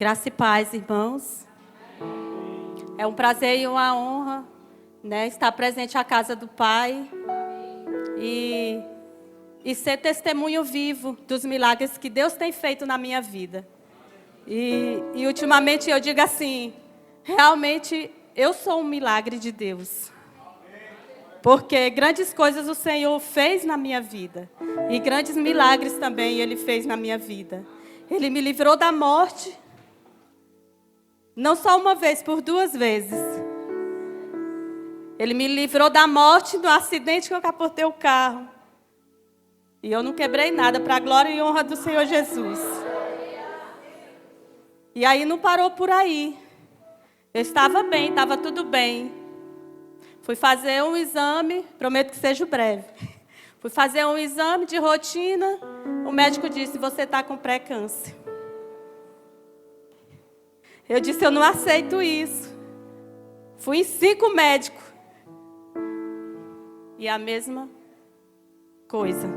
Graça e paz, irmãos. É um prazer e uma honra, estar presente à casa do Pai e ser testemunho vivo dos milagres que Deus tem feito na minha vida. E ultimamente eu digo assim, realmente eu sou um milagre de Deus. Porque grandes coisas o Senhor fez na minha vida. E grandes milagres também Ele fez na minha vida. Ele me livrou da morte. Não só uma vez, por 2 vezes. Ele me livrou da morte no acidente que eu capotei o carro. E eu não quebrei nada, para a glória e honra do Senhor Jesus. E aí não parou por aí. Eu estava bem, estava tudo bem. Fui fazer um exame, prometo que seja breve. Fui fazer um exame de rotina. O médico disse, você está com pré-câncer. Eu disse, eu não aceito isso. Fui em 5 médicos. E a mesma coisa.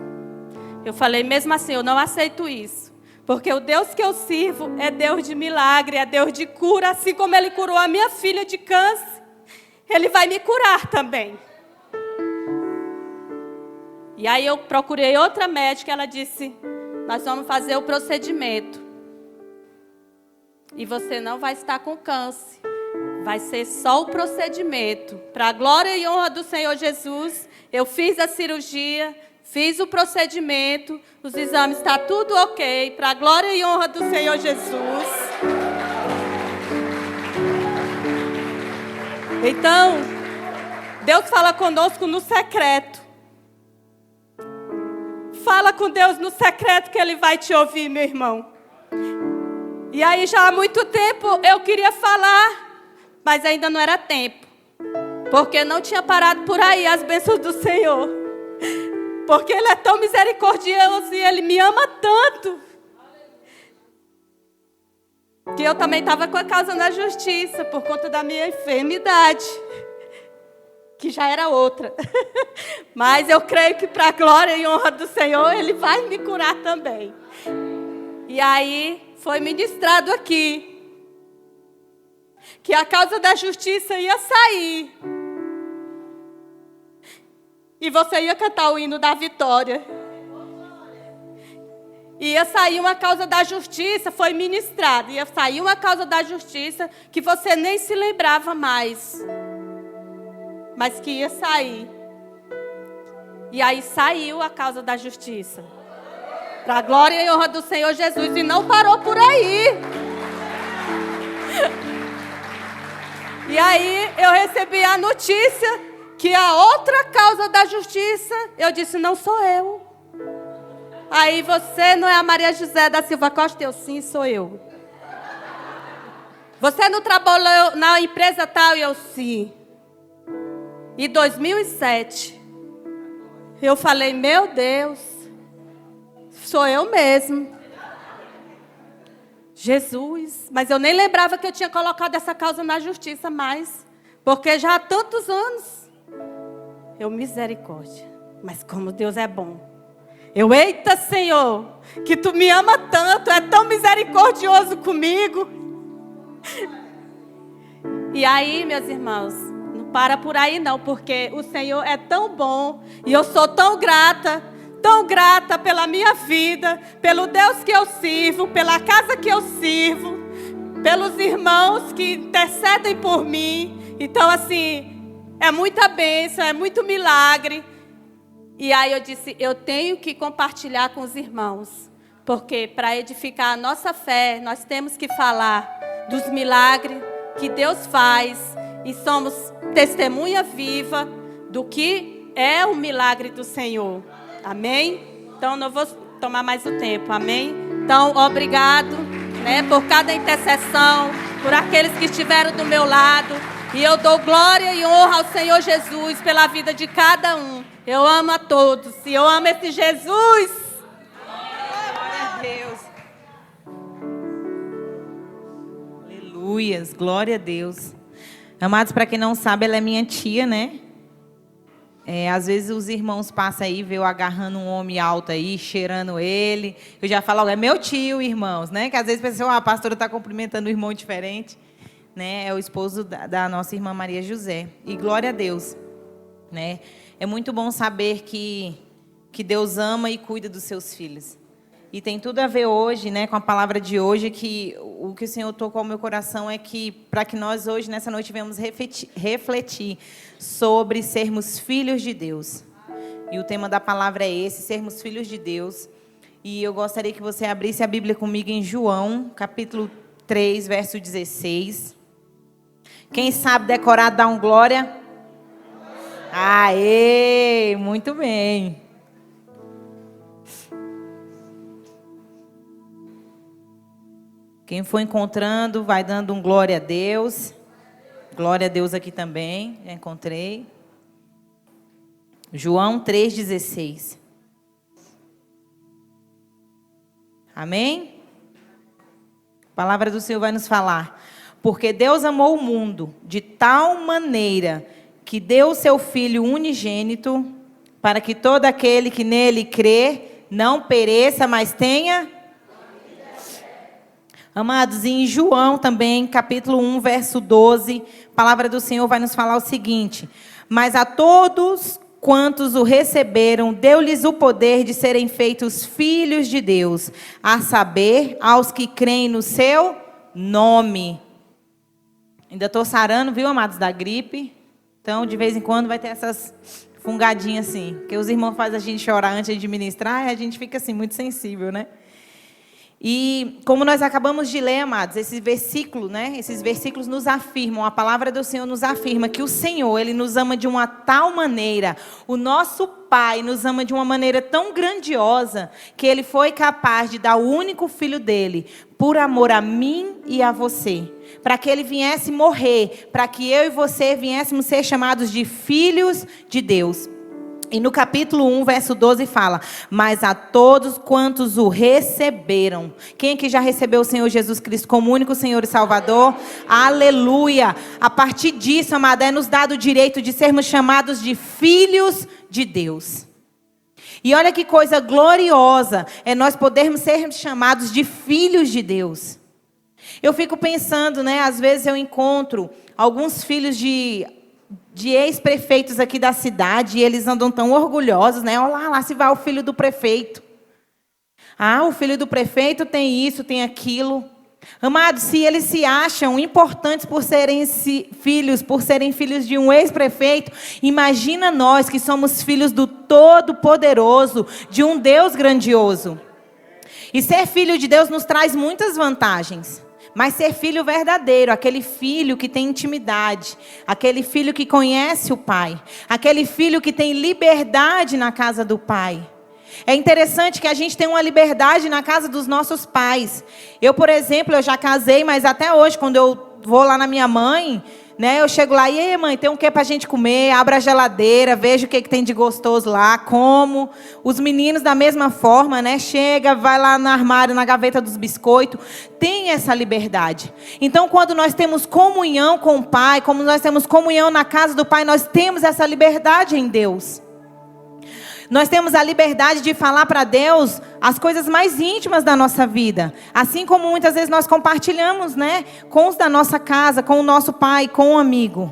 Eu falei, mesmo assim, eu não aceito isso. Porque o Deus que eu sirvo é Deus de milagre, é Deus de cura. Assim como Ele curou a minha filha de câncer, Ele vai me curar também. E aí eu procurei outra médica, ela disse, nós vamos fazer o procedimento. E você não vai estar com câncer. Vai ser só o procedimento. Para a glória e honra do Senhor Jesus, eu fiz a cirurgia, fiz o procedimento, os exames estão tudo ok. Para a glória e honra do Senhor Jesus. Então, Deus fala conosco no secreto. Fala com Deus no secreto que Ele vai te ouvir, meu irmão. E aí já há muito tempo eu queria falar, mas ainda não era tempo. Porque não tinha parado por aí as bênçãos do Senhor. Porque Ele é tão misericordioso e Ele me ama tanto. Que eu também estava com a causa na justiça por conta da minha enfermidade. Que já era outra. Mas eu creio que para a glória e honra do Senhor, Ele vai me curar também. E aí foi ministrado aqui que a causa da justiça ia sair. E você ia cantar o hino da vitória. Ia sair uma causa da justiça, foi ministrado. Ia sair uma causa da justiça que você nem se lembrava mais. Mas que ia sair. E aí saiu a causa da justiça. Para a glória e honra do Senhor Jesus. E não parou por aí. E aí eu recebi a notícia que a outra causa da justiça, eu disse, não sou eu. Aí você não é a Maria José da Silva Costa? Eu sim, sou eu. Você não trabalhou na empresa tal? Eu sim. Em 2007, eu falei, meu Deus, sou eu mesmo. Jesus, mas eu nem lembrava que eu tinha colocado essa causa na justiça mais. Porque já há tantos anos. Eu, misericórdia, mas como Deus é bom. Eu, eita Senhor, que Tu me ama tanto, é tão misericordioso comigo. E aí, meus irmãos, não para por aí não, porque o Senhor é tão bom. E eu sou tão grata pela minha vida, pelo Deus que eu sirvo, pela casa que eu sirvo, pelos irmãos que intercedem por mim. Então, assim, é muita bênção, é muito milagre. E aí eu disse, eu tenho que compartilhar com os irmãos, porque para edificar a nossa fé, nós temos que falar dos milagres que Deus faz e somos testemunha viva do que é o milagre do Senhor. Amém? Então, não vou tomar mais o tempo, amém? Então, obrigado, por cada intercessão, por aqueles que estiveram do meu lado. E eu dou glória e honra ao Senhor Jesus pela vida de cada um. Eu amo a todos e eu amo esse Jesus. Glória a Deus. Aleluias, glória a Deus. Amados, para quem não sabe, ela é minha tia, né? Às vezes os irmãos passam aí, vê eu agarrando um homem alto aí, cheirando ele. Eu já falo, é meu tio, irmãos, né? Que às vezes pensam, a pastora está cumprimentando um irmão diferente. Né? É o esposo da nossa irmã Maria José. E glória a Deus. Né? É muito bom saber que Deus ama e cuida dos seus filhos. E tem tudo a ver hoje, né, com a palavra de hoje, que o que o Senhor tocou ao meu coração é que, para que nós hoje, nessa noite, venhamos refletir sobre sermos filhos de Deus. E o tema da palavra é esse, sermos filhos de Deus. E eu gostaria que você abrisse a Bíblia comigo em João, capítulo 3, verso 16. Quem sabe decorar, dá um glória. Aê, muito bem. Quem for encontrando, vai dando um glória a Deus. Glória a Deus aqui também, já encontrei. João 3,16. Amém? A palavra do Senhor vai nos falar. Porque Deus amou o mundo de tal maneira que deu o seu Filho unigênito, para que todo aquele que nele crê não pereça, mas tenha... Amados, em João também, capítulo 1, verso 12, a palavra do Senhor vai nos falar o seguinte: mas a todos quantos o receberam, deu-lhes o poder de serem feitos filhos de Deus, a saber, aos que creem no seu nome. Ainda estou sarando, viu, amados, da gripe. Então, de vez em quando vai ter essas fungadinhas assim, que os irmãos fazem a gente chorar antes de ministrar, e a gente fica assim, muito sensível, né? E como nós acabamos de ler, amados, esse versículo, né? Esses versículos nos afirmam, a palavra do Senhor nos afirma que o Senhor, Ele nos ama de uma tal maneira, o nosso Pai nos ama de uma maneira tão grandiosa, que Ele foi capaz de dar o único Filho dEle, por amor a mim e a você, para que Ele viesse morrer, para que eu e você viéssemos ser chamados de filhos de Deus. E no capítulo 1, verso 12 fala: mas a todos quantos o receberam. Quem aqui já recebeu o Senhor Jesus Cristo como único Senhor e Salvador? Aleluia! A partir disso, amada, é nos dado o direito de sermos chamados de filhos de Deus. E olha que coisa gloriosa é nós podermos ser chamados de filhos de Deus. Eu fico pensando, né? Às vezes eu encontro alguns filhos de ex-prefeitos aqui da cidade, e eles andam tão orgulhosos, né? Olha lá se vai o filho do prefeito. Ah, o filho do prefeito tem isso, tem aquilo. Amados, se eles se acham importantes por serem filhos de um ex-prefeito, imagina nós que somos filhos do Todo-Poderoso, de um Deus grandioso. E ser filho de Deus nos traz muitas vantagens. Mas ser filho verdadeiro, aquele filho que tem intimidade, aquele filho que conhece o Pai, aquele filho que tem liberdade na casa do Pai. É interessante que a gente tem uma liberdade na casa dos nossos pais. Eu, por exemplo, eu já casei, mas até hoje, quando eu vou lá na minha mãe, né, eu chego lá, e aí, mãe, tem um que pra gente comer? Abro a geladeira, vejo o que tem de gostoso lá, como. Os meninos da mesma forma, né, chega, vai lá no armário, na gaveta dos biscoitos, tem essa liberdade. Então, quando nós temos comunhão com o Pai, como nós temos comunhão na casa do Pai, nós temos essa liberdade em Deus. Nós temos a liberdade de falar para Deus as coisas mais íntimas da nossa vida. Assim como muitas vezes nós compartilhamos, né, com os da nossa casa, com o nosso pai, com um amigo.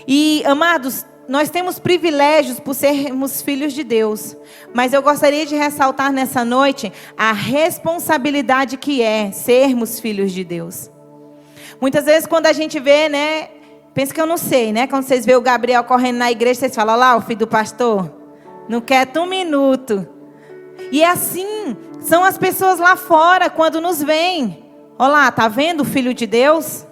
E, amados, nós temos privilégios por sermos filhos de Deus. Mas eu gostaria de ressaltar nessa noite a responsabilidade que é sermos filhos de Deus. Muitas vezes quando a gente vê, né, pensa que eu não sei, né? Quando vocês veem o Gabriel correndo na igreja, vocês falam: olha lá, o filho do pastor. Não quer um minuto. E assim são as pessoas lá fora quando nos veem. Olha lá, tá vendo o filho de Deus?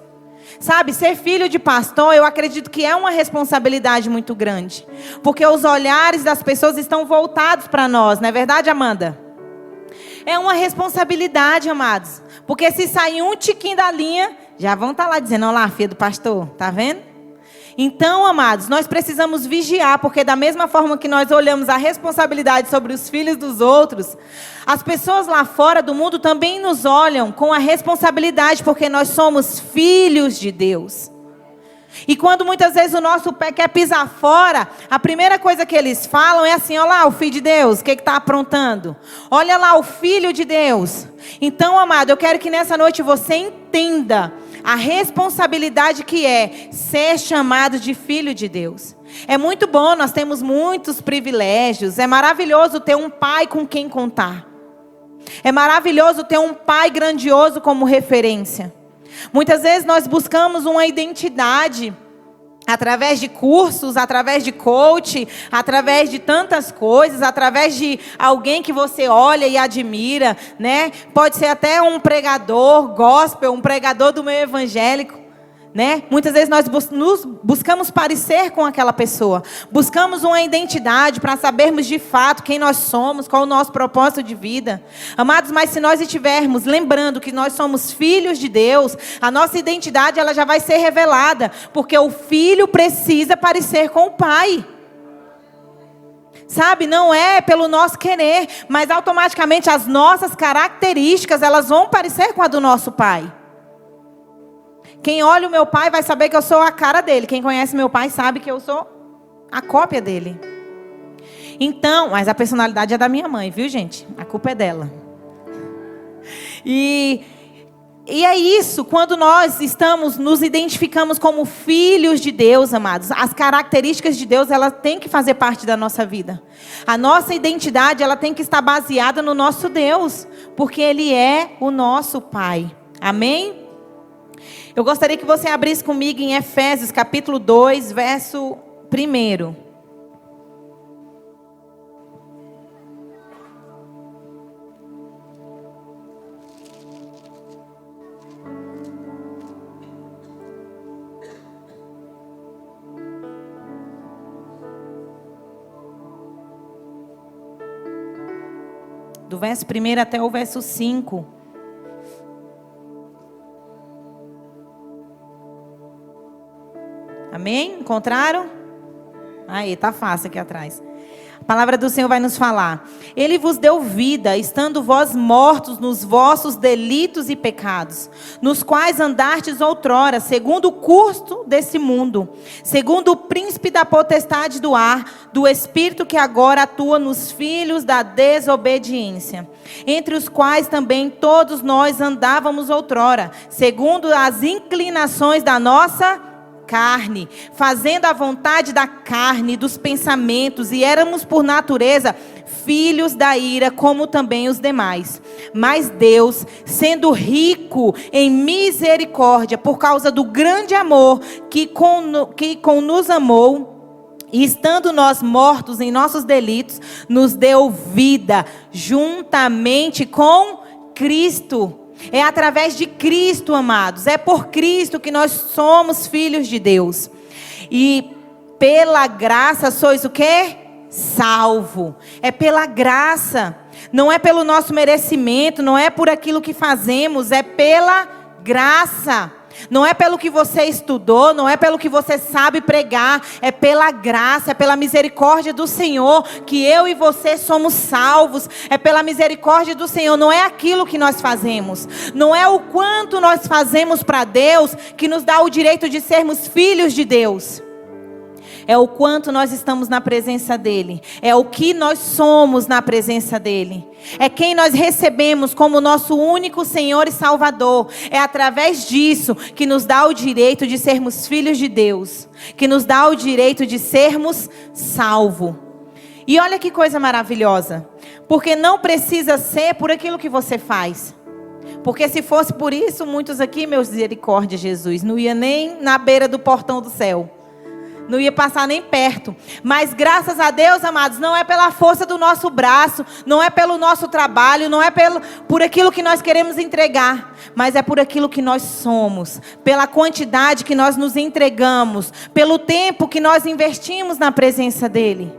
Sabe, ser filho de pastor, eu acredito que é uma responsabilidade muito grande. Porque os olhares das pessoas estão voltados para nós, não é verdade, Amanda? É uma responsabilidade, amados. Porque se sair um tiquinho da linha, já vão estar lá dizendo: olha lá, filha do pastor, tá vendo? Então, amados, nós precisamos vigiar, porque da mesma forma que nós olhamos a responsabilidade sobre os filhos dos outros, as pessoas lá fora do mundo também nos olham com a responsabilidade, porque nós somos filhos de Deus. E quando muitas vezes o nosso pé quer pisar fora, a primeira coisa que eles falam é assim: olha lá o Filho de Deus, o que está aprontando? Olha lá o Filho de Deus. Então, amado, eu quero que nessa noite você entenda a responsabilidade que é ser chamado de filho de Deus. É muito bom, nós temos muitos privilégios. É maravilhoso ter um pai com quem contar. É maravilhoso ter um pai grandioso como referência. Muitas vezes nós buscamos uma identidade através de cursos, através de coach, através de tantas coisas, através de alguém que você olha e admira, né? Pode ser até um pregador gospel, um pregador do meio evangélico, né? Muitas vezes nós buscamos parecer com aquela pessoa, buscamos uma identidade para sabermos de fato quem nós somos, qual o nosso propósito de vida. Amados, mas se nós estivermos lembrando que nós somos filhos de Deus, a nossa identidade ela já vai ser revelada, porque o filho precisa parecer com o pai. Sabe, não é pelo nosso querer, mas automaticamente as nossas características elas vão parecer com a do nosso pai. Quem olha o meu pai vai saber que eu sou a cara dele. Quem conhece meu pai sabe que eu sou a cópia dele. Então, mas a personalidade é da minha mãe, viu, gente? A culpa é dela. E é isso, quando nós nos identificamos como filhos de Deus, amados, as características de Deus, elas têm que fazer parte da nossa vida. A nossa identidade, ela tem que estar baseada no nosso Deus, porque Ele é o nosso Pai. Amém? Eu gostaria que você abrisse comigo em Efésios, capítulo 2, verso 1. Do verso 1 até o verso 5. Amém? Encontraram? Aí, tá fácil aqui atrás. A palavra do Senhor vai nos falar. Ele vos deu vida, estando vós mortos nos vossos delitos e pecados, nos quais andastes outrora, segundo o curso desse mundo, segundo o príncipe da potestade do ar, do espírito que agora atua nos filhos da desobediência, entre os quais também todos nós andávamos outrora, segundo as inclinações da nossa carne, fazendo a vontade da carne, dos pensamentos, e éramos por natureza filhos da ira, como também os demais. Mas Deus, sendo rico em misericórdia, por causa do grande amor que nos amou, e estando nós mortos em nossos delitos, nos deu vida juntamente com Cristo. É através de Cristo, amados. É por Cristo que nós somos filhos de Deus. E pela graça sois o quê? Salvo. É pela graça. Não é pelo nosso merecimento. Não é por aquilo que fazemos. É pela graça. Não é pelo que você estudou, não é pelo que você sabe pregar, é pela graça, é pela misericórdia do Senhor que eu e você somos salvos. É pela misericórdia do Senhor, não é aquilo que nós fazemos, não é o quanto nós fazemos para Deus que nos dá o direito de sermos filhos de Deus. É o quanto nós estamos na presença dEle. É o que nós somos na presença dEle. É quem nós recebemos como nosso único Senhor e Salvador. É através disso que nos dá o direito de sermos filhos de Deus. Que nos dá o direito de sermos salvos. E olha que coisa maravilhosa. Porque não precisa ser por aquilo que você faz. Porque se fosse por isso, muitos aqui, meus misericórdia, Jesus, não ia nem na beira do portão do céu. Não ia passar nem perto. Mas graças a Deus, amados, não é pela força do nosso braço, não é pelo nosso trabalho, não é por aquilo que nós queremos entregar, mas é por aquilo que nós somos, pela quantidade que nós nos entregamos, pelo tempo que nós investimos na presença dEle,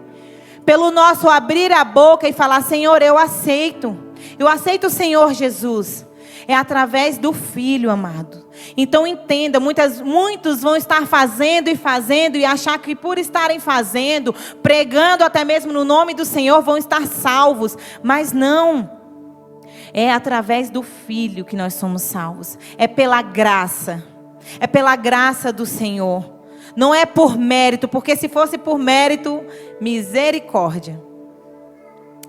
pelo nosso abrir a boca e falar: Senhor, eu aceito o Senhor Jesus. É através do Filho, amado. Então entenda, muitos vão estar fazendo e achar que por estarem fazendo, pregando até mesmo no nome do Senhor, vão estar salvos. Mas não. É através do Filho que nós somos salvos. É pela graça. É pela graça do Senhor. Não é por mérito, porque se fosse por mérito, misericórdia.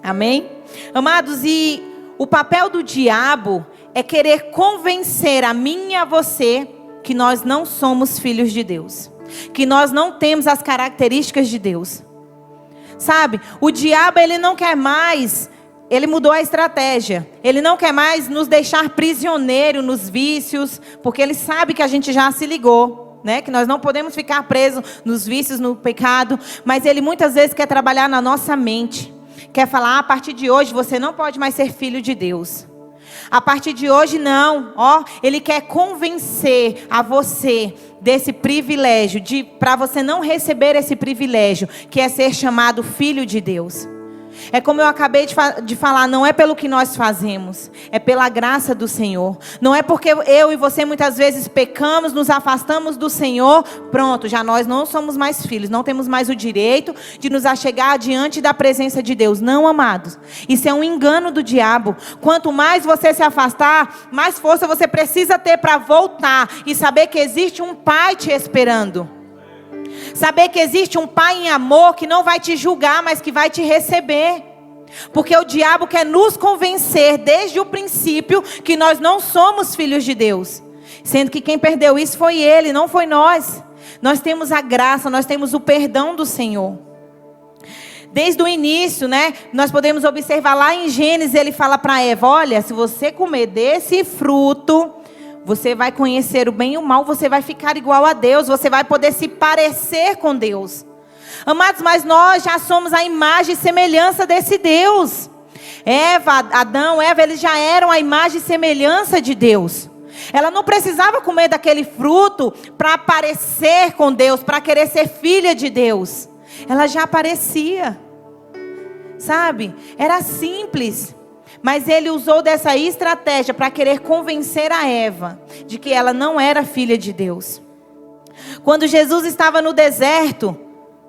Amém? Amados, e o papel do diabo é querer convencer a mim e a você que nós não somos filhos de Deus, que nós não temos as características de Deus. Sabe, o diabo ele não quer mais, ele mudou a estratégia. Ele não quer mais nos deixar prisioneiro nos vícios, porque ele sabe que a gente já se ligou, né? Que nós não podemos ficar presos nos vícios, no pecado. Mas ele muitas vezes quer trabalhar na nossa mente. Quer falar, a partir de hoje você não pode mais ser filho de Deus. A partir de hoje não, ó, ele quer convencer a você desse privilégio, para você não receber esse privilégio, que é ser chamado filho de Deus. É como eu acabei de falar, não é pelo que nós fazemos, é pela graça do Senhor. Não é porque eu e você muitas vezes pecamos, nos afastamos do Senhor, pronto, já nós não somos mais filhos, não temos mais o direito de nos achegar diante da presença de Deus. Não, amados, isso é um engano do diabo. Quanto mais você se afastar, mais força você precisa ter para voltar e saber que existe um Pai te esperando. Saber que existe um Pai em amor que não vai te julgar, mas que vai te receber. Porque o diabo quer nos convencer desde o princípio que nós não somos filhos de Deus. Sendo que quem perdeu isso foi ele, não foi nós. Nós temos a graça, nós temos o perdão do Senhor. Desde o início, né, nós podemos observar lá em Gênesis, ele fala para Eva, olha, se você comer desse fruto, você vai conhecer o bem e o mal, você vai ficar igual a Deus, você vai poder se parecer com Deus. Amados, mas nós já somos a imagem e semelhança desse Deus. Adão, Eva, eles já eram a imagem e semelhança de Deus. Ela não precisava comer daquele fruto para parecer com Deus, para querer ser filha de Deus. Ela já parecia, sabe? Era simples. Mas ele usou dessa estratégia para querer convencer a Eva de que ela não era filha de Deus. Quando Jesus estava no deserto,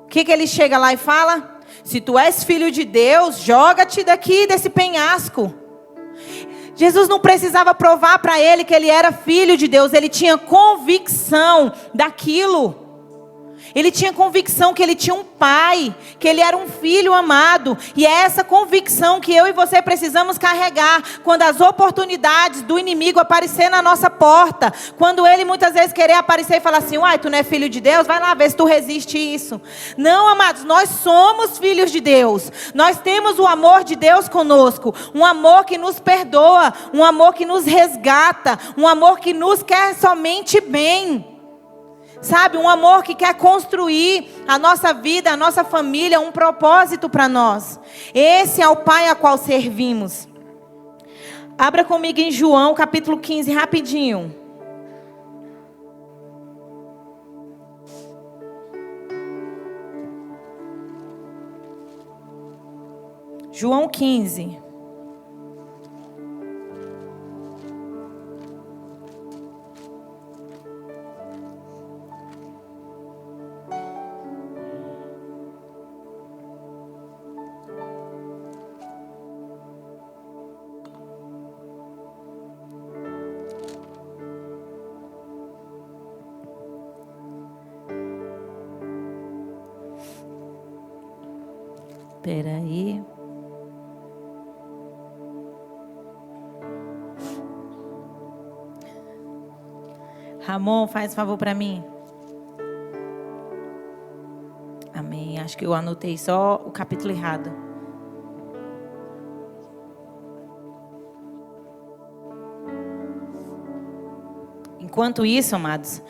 o que ele chega lá e fala? Se tu és filho de Deus, joga-te daqui desse penhasco. Jesus não precisava provar para ele que ele era filho de Deus, ele tinha convicção daquilo. Ele tinha convicção que ele tinha um pai, que ele era um filho amado. E é essa convicção que eu e você precisamos carregar quando as oportunidades do inimigo aparecer na nossa porta. Quando ele muitas vezes querer aparecer e falar assim, uai, tu não é filho de Deus? Vai lá ver se tu resiste isso. Não, amados, nós somos filhos de Deus. Nós temos o amor de Deus conosco. Um amor que nos perdoa, um amor que nos resgata, um amor que nos quer somente bem. Sabe, um amor que quer construir a nossa vida, a nossa família, um propósito para nós. Esse é o Pai a qual servimos. Abra comigo em João capítulo 15, rapidinho. João 15. Espera aí. Ramon, faz favor para mim. Amém. Acho que eu anotei só o capítulo errado. Enquanto isso, amados,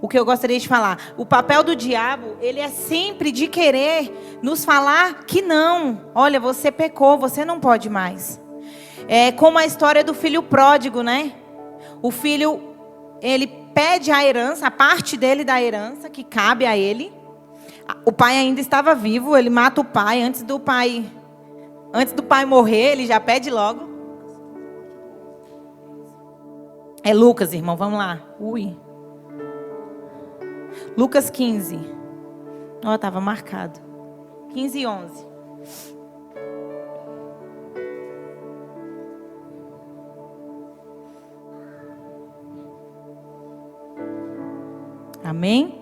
o que eu gostaria de falar, o papel do diabo, ele é sempre de querer nos falar que não. Olha, você pecou, você não pode mais. É como a história do filho pródigo, né? O filho, ele pede a herança, a parte dele da herança, que cabe a ele. O pai ainda estava vivo, ele mata o pai, antes do pai morrer, ele já pede logo. É Lucas, irmão, vamos lá. Lucas 15. Ó, estava marcado. 15 e 11. Amém?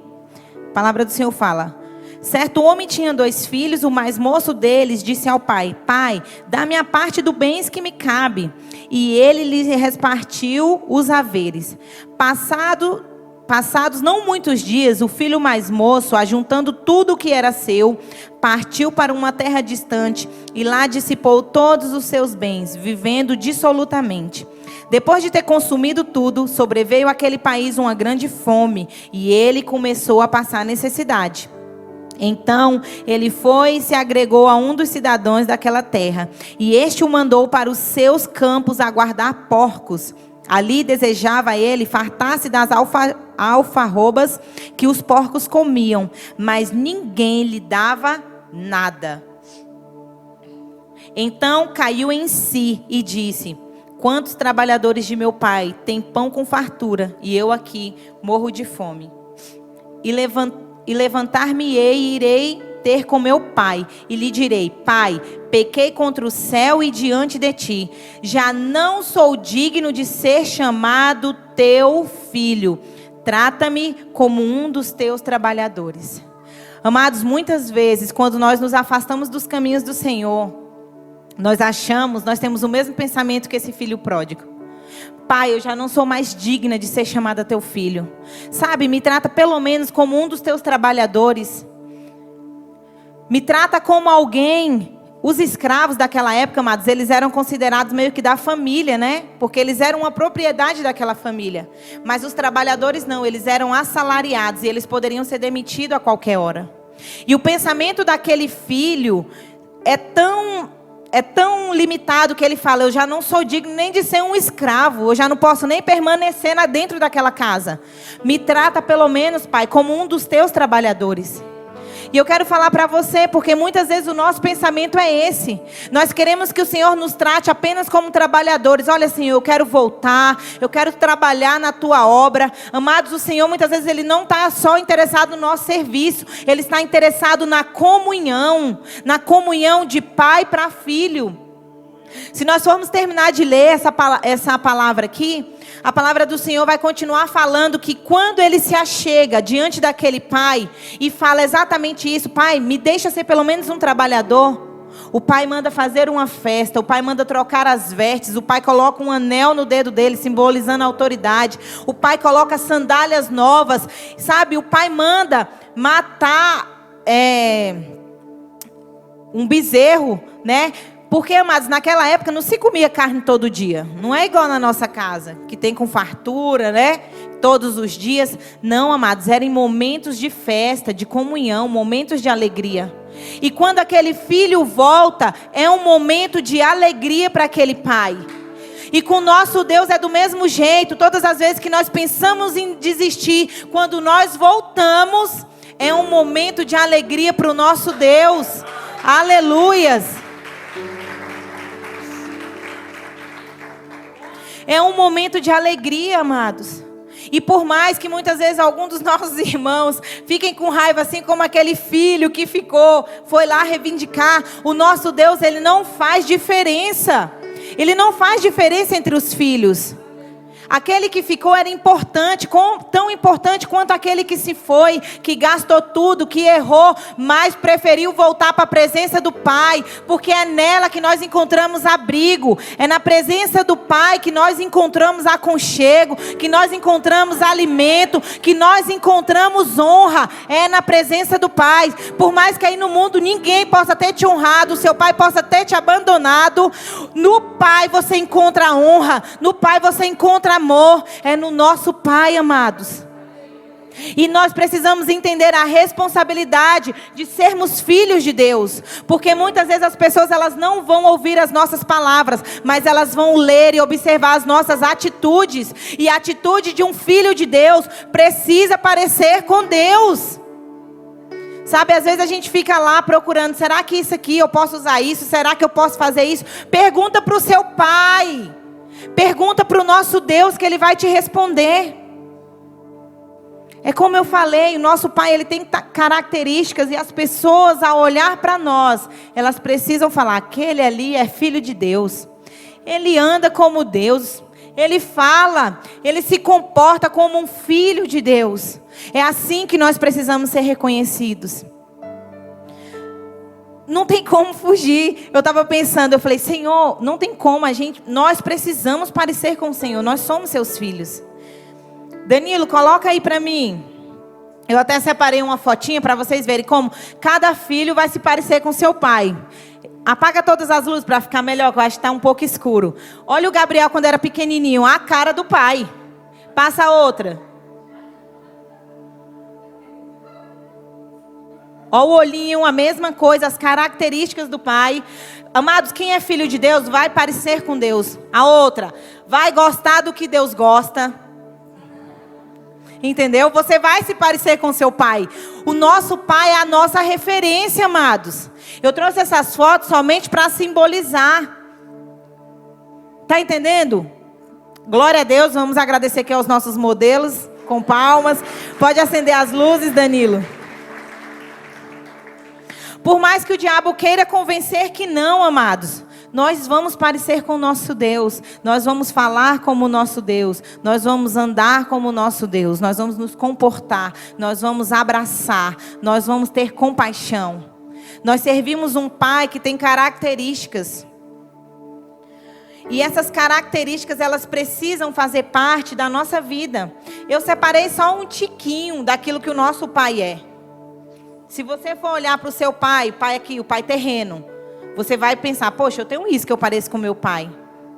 A palavra do Senhor fala: certo homem tinha 2 filhos, o mais moço deles disse ao pai: pai, dá-me a parte do bens que me cabe. E ele lhe repartiu os haveres. Passados não muitos dias, o filho mais moço, ajuntando tudo o que era seu, partiu para uma terra distante e lá dissipou todos os seus bens, vivendo dissolutamente. Depois de ter consumido tudo, sobreveio àquele país uma grande fome e ele começou a passar necessidade. Então ele foi e se agregou a um dos cidadãos daquela terra, e este o mandou para os seus campos a guardar porcos. Ali desejava ele fartar-se das alfarrobas que os porcos comiam, mas ninguém lhe dava nada. Então caiu em si e disse: quantos trabalhadores de meu pai têm pão com fartura, e eu aqui morro de fome? E levantar-me-ei e irei ter com meu pai, e lhe direi: pai, pequei contra o céu e diante de ti, já não sou digno de ser chamado teu filho, trata-me como um dos teus trabalhadores. Amados, muitas vezes quando nós nos afastamos dos caminhos do Senhor, nós temos o mesmo pensamento que esse filho pródigo: pai, eu já não sou mais digna de ser chamada teu filho. Sabe, me trata pelo menos como um dos teus trabalhadores. Me trata como alguém. Os escravos daquela época, amados, eles eram considerados meio que da família, né? Porque eles eram uma propriedade daquela família. Mas os trabalhadores não, eles eram assalariados e eles poderiam ser demitidos a qualquer hora. E o pensamento daquele filho é tão limitado que ele fala: eu já não sou digno nem de ser um escravo, eu já não posso nem permanecer dentro daquela casa. Me trata pelo menos, pai, como um dos teus trabalhadores. E eu quero falar para você, porque muitas vezes o nosso pensamento é esse. Nós queremos que o Senhor nos trate apenas como trabalhadores. Olha, Senhor, eu quero voltar, eu quero trabalhar na tua obra. Amados, o Senhor muitas vezes ele não está só interessado no nosso serviço, ele está interessado na comunhão de pai para filho. Se nós formos terminar de ler essa palavra aqui, a palavra do Senhor vai continuar falando que quando ele se achega diante daquele pai e fala exatamente isso: pai, me deixa ser pelo menos um trabalhador. O pai manda fazer uma festa, o pai manda trocar as vestes, o pai coloca um anel no dedo dele, simbolizando a autoridade. O pai coloca sandálias novas, sabe? O pai manda matar um bezerro, né? Porque, amados, naquela época não se comia carne todo dia. Não é igual na nossa casa, que tem com fartura, né? Todos os dias. Não, amados, eram em momentos de festa, de comunhão, momentos de alegria. E quando aquele filho volta, é um momento de alegria para aquele pai. E com o nosso Deus é do mesmo jeito. Todas as vezes que nós pensamos em desistir, quando nós voltamos, é um momento de alegria para o nosso Deus. Aleluias! É um momento de alegria, amados. E por mais que muitas vezes alguns dos nossos irmãos fiquem com raiva, assim como aquele filho que foi lá reivindicar, o nosso Deus, ele não faz diferença. Ele não faz diferença entre os filhos. Aquele que ficou era importante, tão importante quanto aquele que se foi, que gastou tudo, que errou, mas preferiu voltar para a presença do Pai, porque é nela que nós encontramos abrigo, é na presença do Pai que nós encontramos aconchego, que nós encontramos alimento, que nós encontramos honra, é na presença do Pai. Por mais que aí no mundo ninguém possa ter te honrado, seu pai possa ter te abandonado, no Pai você encontra honra, no Pai você encontra amor, é no nosso Pai, amados. E nós precisamos entender a responsabilidade de sermos filhos de Deus, porque muitas vezes as pessoas elas não vão ouvir as nossas palavras, mas elas vão ler e observar as nossas atitudes. E a atitude de um filho de Deus precisa parecer com Deus. Sabe, às vezes a gente fica lá procurando: será que isso aqui eu posso usar isso? Será que eu posso fazer isso? Pergunta para o seu pai. Pergunta para o nosso Deus, que Ele vai te responder. É como eu falei, o nosso Pai, Ele tem características, e as pessoas, ao olhar para nós, elas precisam falar: aquele ali é filho de Deus. Ele anda como Deus. Ele fala, ele se comporta como um filho de Deus. É assim que nós precisamos ser reconhecidos. Não tem como fugir. Eu estava pensando, eu falei, Senhor, não tem como, nós precisamos parecer com o Senhor, nós somos seus filhos. Danilo, coloca aí para mim. Eu até separei uma fotinha para vocês verem como cada filho vai se parecer com seu pai. Apaga todas as luzes para ficar melhor, que eu acho que está um pouco escuro. Olha o Gabriel quando era pequenininho, a cara do pai. Passa outra. Olha o olhinho, a mesma coisa, as características do pai. Amados, quem é filho de Deus vai parecer com Deus. A outra, vai gostar do que Deus gosta. Entendeu? Você vai se parecer com seu pai. O nosso pai é a nossa referência, amados. Eu trouxe essas fotos somente para simbolizar. Tá entendendo? Glória a Deus, vamos agradecer aqui aos nossos modelos, com palmas. Pode acender as luzes, Danilo. Por mais que o diabo queira convencer que não, amados, nós vamos parecer com o nosso Deus, nós vamos falar como o nosso Deus, nós vamos andar como o nosso Deus, nós vamos nos comportar, nós vamos abraçar, nós vamos ter compaixão. Nós servimos um Pai que tem características. E essas características, elas precisam fazer parte da nossa vida. Eu separei só um tiquinho daquilo que o nosso Pai é. Se você for olhar para o seu pai, o pai aqui, o pai terreno, você vai pensar, poxa, eu tenho isso que eu pareço com meu pai,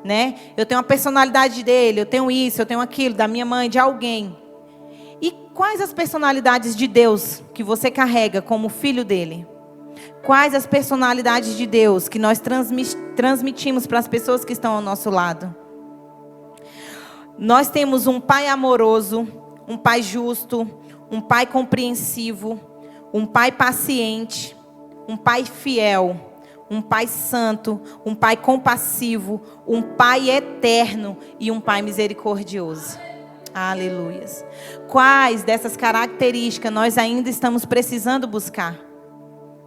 né? Eu tenho a personalidade dele, eu tenho isso, eu tenho aquilo, da minha mãe, de alguém. E quais as personalidades de Deus que você carrega como filho dele? Quais as personalidades de Deus que nós transmitimos para as pessoas que estão ao nosso lado? Nós temos um pai amoroso, um pai justo, um pai compreensivo, um pai paciente, um pai fiel, um pai santo, um pai compassivo, um pai eterno e um pai misericordioso. Aleluias. Quais dessas características nós ainda estamos precisando buscar?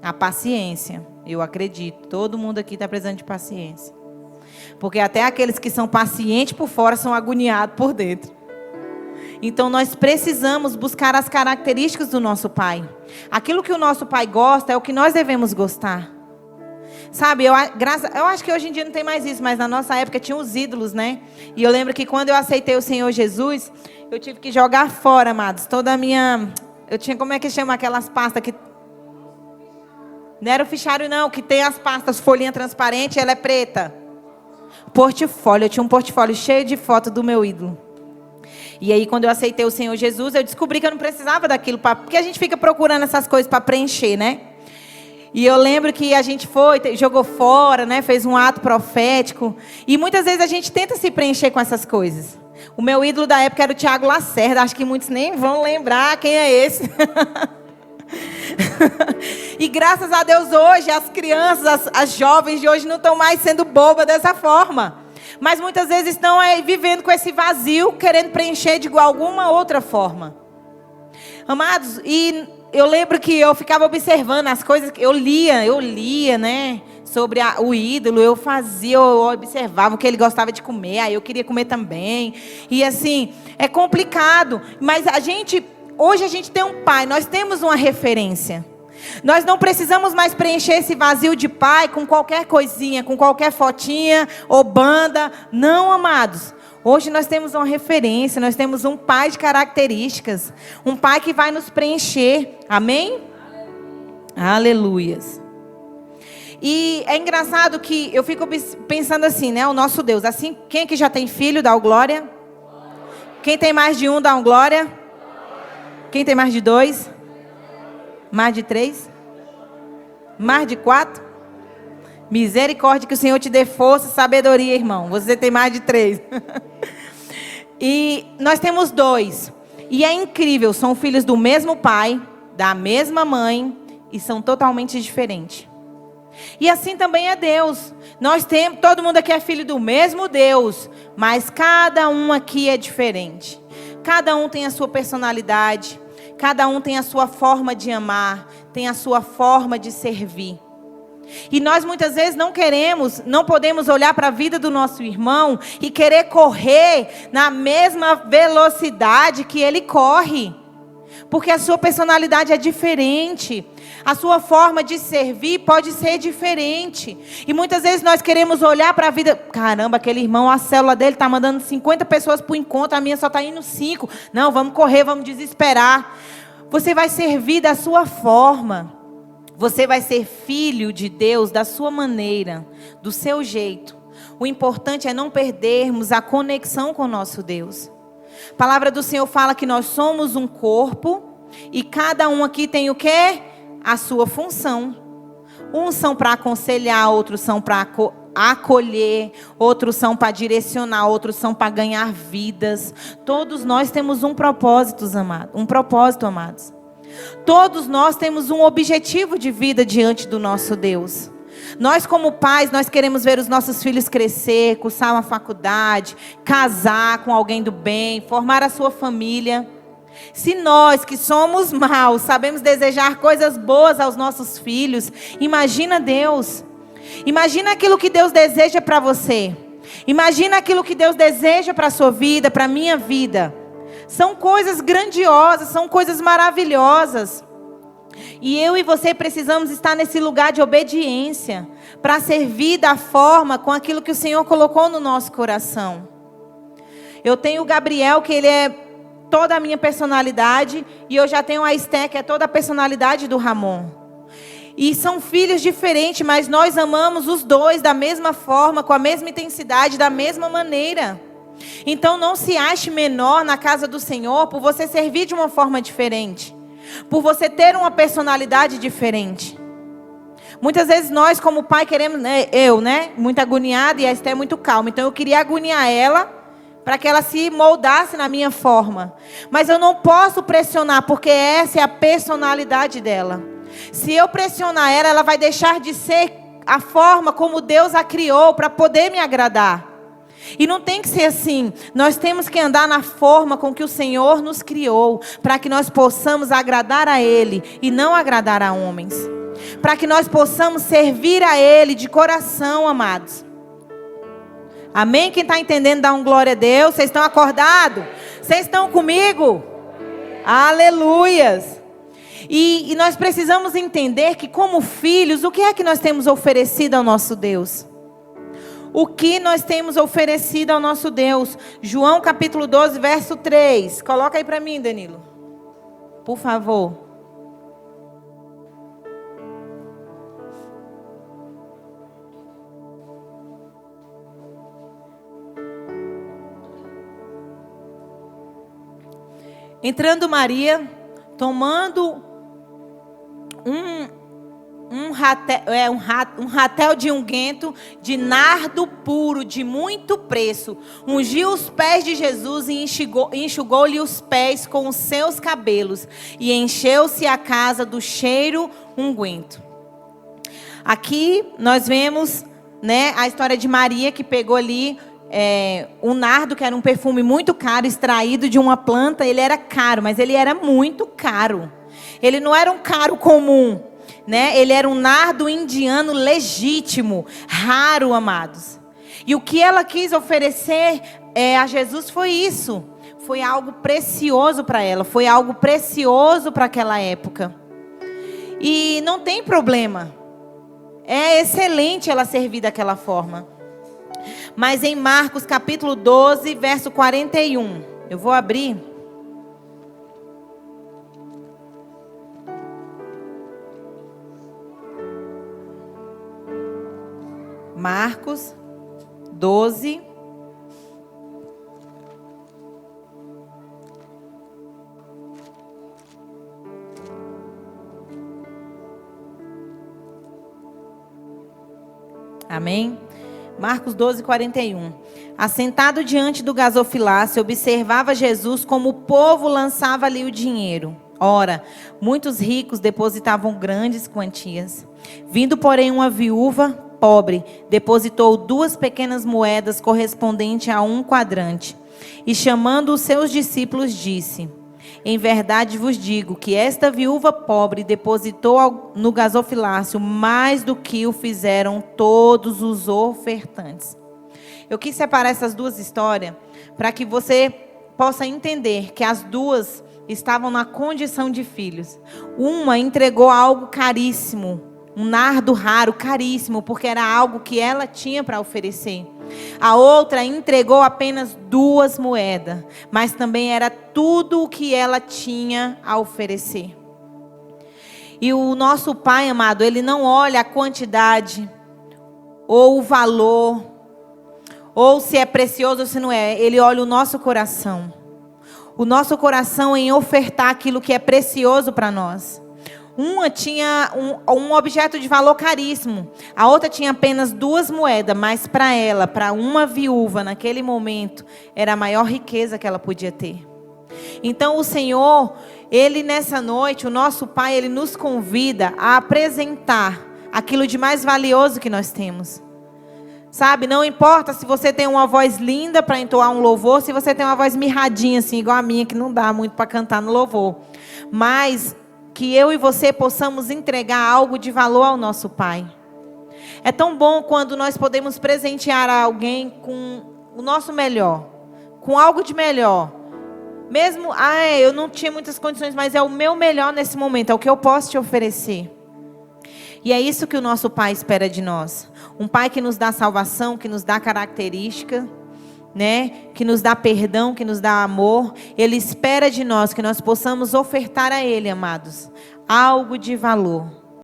A paciência, eu acredito. Todo mundo aqui está precisando de paciência. Porque até aqueles que são pacientes por fora são agoniados por dentro. Então nós precisamos buscar as características do nosso pai. Aquilo que o nosso pai gosta é o que nós devemos gostar. Sabe, eu acho que hoje em dia não tem mais isso, mas na nossa época tinha os ídolos, né? E eu lembro que quando eu aceitei o Senhor Jesus, eu tive que jogar fora, amados, toda a minha... Eu tinha, como é que chama aquelas pastas que... Não era o fichário não, que tem as pastas, folhinha transparente, ela é preta. Portfólio, eu tinha um portfólio cheio de fotos do meu ídolo. E aí, quando eu aceitei o Senhor Jesus, eu descobri que eu não precisava daquilo, porque a gente fica procurando essas coisas para preencher, né? E eu lembro que a gente jogou fora, né? Fez um ato profético. E muitas vezes a gente tenta se preencher com essas coisas. O meu ídolo da época era o Tiago Lacerda, acho que muitos nem vão lembrar quem é esse. E graças a Deus hoje, as crianças, as jovens de hoje não estão mais sendo bobas dessa forma. Mas muitas vezes estão aí vivendo com esse vazio, querendo preencher de alguma outra forma. Amados, e eu lembro que eu ficava observando as coisas, eu lia, né, sobre o ídolo, eu observava o que ele gostava de comer, aí eu queria comer também. E assim, é complicado, mas hoje a gente tem um pai, nós temos uma referência. Nós não precisamos mais preencher esse vazio de pai com qualquer coisinha, com qualquer fotinha ou banda. Não, amados. Hoje nós temos uma referência, nós temos um pai de características. Um pai que vai nos preencher. Amém? Aleluias. E é engraçado que eu fico pensando assim, né? O nosso Deus. Assim, quem aqui já tem filho, dá o glória. Quem tem mais de um, dá um glória. Quem tem mais de 2? Mais de 3? Mais de 4? Misericórdia, que o Senhor te dê força e sabedoria, irmão. Você tem mais de 3. E nós temos 2. E é incrível, são filhos do mesmo pai, da mesma mãe, e são totalmente diferentes. E assim também é Deus. Todo mundo aqui é filho do mesmo Deus, mas cada um aqui é diferente. Cada um tem a sua personalidade. Cada um tem a sua forma de amar, tem a sua forma de servir. E nós muitas vezes não podemos olhar para a vida do nosso irmão e querer correr na mesma velocidade que ele corre. Porque a sua personalidade é diferente. A sua forma de servir pode ser diferente. E muitas vezes nós queremos olhar para a vida. Caramba, aquele irmão, a célula dele está mandando 50 pessoas para o encontro, a minha só está indo 5. Não, vamos correr, vamos desesperar. Você vai servir da sua forma. Você vai ser filho de Deus da sua maneira, do seu jeito. O importante é não perdermos a conexão com o nosso Deus. A palavra do Senhor fala que nós somos um corpo e cada um aqui tem o quê? A sua função. Uns são para aconselhar, outros são para acolher, outros são para direcionar, outros são para ganhar vidas. Todos nós temos um propósito, amados. Todos nós temos um objetivo de vida diante do nosso Deus. Nós como pais, nós queremos ver os nossos filhos crescer, cursar uma faculdade, casar com alguém do bem, formar a sua família. Se nós que somos maus, sabemos desejar coisas boas aos nossos filhos, imagina Deus. Imagina aquilo que Deus deseja para você. Imagina aquilo que Deus deseja para a sua vida, para a minha vida. São coisas grandiosas, são coisas maravilhosas. E eu e você precisamos estar nesse lugar de obediência, para servir da forma, com aquilo que o Senhor colocou no nosso coração. Eu tenho o Gabriel, que ele é toda a minha personalidade, e eu já tenho a Esté, que é toda a personalidade do Ramon. E são filhos diferentes, mas nós amamos os dois da mesma forma, com a mesma intensidade, da mesma maneira. Então não se ache menor na casa do Senhor por você servir de uma forma diferente, por você ter uma personalidade diferente. Muitas vezes nós como pai queremos, muito agoniada, e a Esté é muito calma. Então eu queria agoniar ela para que ela se moldasse na minha forma. Mas eu não posso pressionar, porque essa é a personalidade dela. Se eu pressionar ela, ela vai deixar de ser a forma como Deus a criou para poder me agradar. E não tem que ser assim. Nós temos que andar na forma com que o Senhor nos criou, para que nós possamos agradar a Ele e não agradar a homens. Para que nós possamos servir a Ele de coração, amados. Amém? Quem está entendendo, dá um glória a Deus. Vocês estão acordados? Vocês estão comigo? Aleluias! E nós precisamos entender que como filhos, o que é que nós temos oferecido ao nosso Deus? O que nós temos oferecido ao nosso Deus? João capítulo 12, verso 3. Coloca aí para mim, Danilo. Por favor. Entrando Maria, tomando um ratel de unguento de nardo puro, de muito preço, ungiu os pés de Jesus e enxugou-lhe os pés com os seus cabelos, e encheu-se a casa do cheiro unguento. Aqui nós vemos, a história de Maria, que pegou ali um nardo, que era um perfume muito caro, extraído de uma planta. Ele era caro, mas ele era muito caro. Ele não era um caro comum, Ele era um nardo indiano legítimo, raro, amados. E o que ela quis oferecer a Jesus foi isso. Foi algo precioso para ela, foi algo precioso para aquela época. E não tem problema. É excelente ela servir daquela forma. Mas em Marcos capítulo 12, verso 41. Eu vou abrir. Marcos 12. Amém? Marcos 12, 41. Assentado diante do gasofilácio, observava Jesus como o povo lançava ali o dinheiro. Ora, muitos ricos depositavam grandes quantias. Vindo, porém, uma viúva pobre, depositou 2 pequenas moedas correspondentes a 1 quadrante. E chamando os seus discípulos, disse: Em verdade vos digo que esta viúva pobre depositou no gasofilácio mais do que o fizeram todos os ofertantes. Eu quis separar essas duas histórias para que você possa entender que as duas estavam na condição de filhos. Uma entregou algo caríssimo, um nardo raro, caríssimo, porque era algo que ela tinha para oferecer. A outra entregou apenas 2 moedas, mas também era tudo o que ela tinha a oferecer. E o nosso Pai, amado, Ele não olha a quantidade, ou o valor, ou se é precioso ou se não é. Ele olha o nosso coração. O nosso coração em ofertar aquilo que é precioso para nós. Uma tinha um objeto de valor caríssimo. A outra tinha apenas 2 moedas. Mas para ela, para uma viúva, naquele momento, era a maior riqueza que ela podia ter. Então o Senhor, Ele nessa noite, o nosso Pai, Ele nos convida a apresentar aquilo de mais valioso que nós temos. Sabe, não importa se você tem uma voz linda para entoar um louvor, se você tem uma voz mirradinha assim, igual a minha, que não dá muito para cantar no louvor. Mas que eu e você possamos entregar algo de valor ao nosso Pai. É tão bom quando nós podemos presentear alguém com o nosso melhor, com algo de melhor. Mesmo, eu não tinha muitas condições, mas é o meu melhor nesse momento, é o que eu posso te oferecer. E é isso que o nosso Pai espera de nós. Um Pai que nos dá salvação, que nos dá característica, né? Que nos dá perdão, que nos dá amor. Ele espera de nós que nós possamos ofertar a Ele, amados, algo de valor.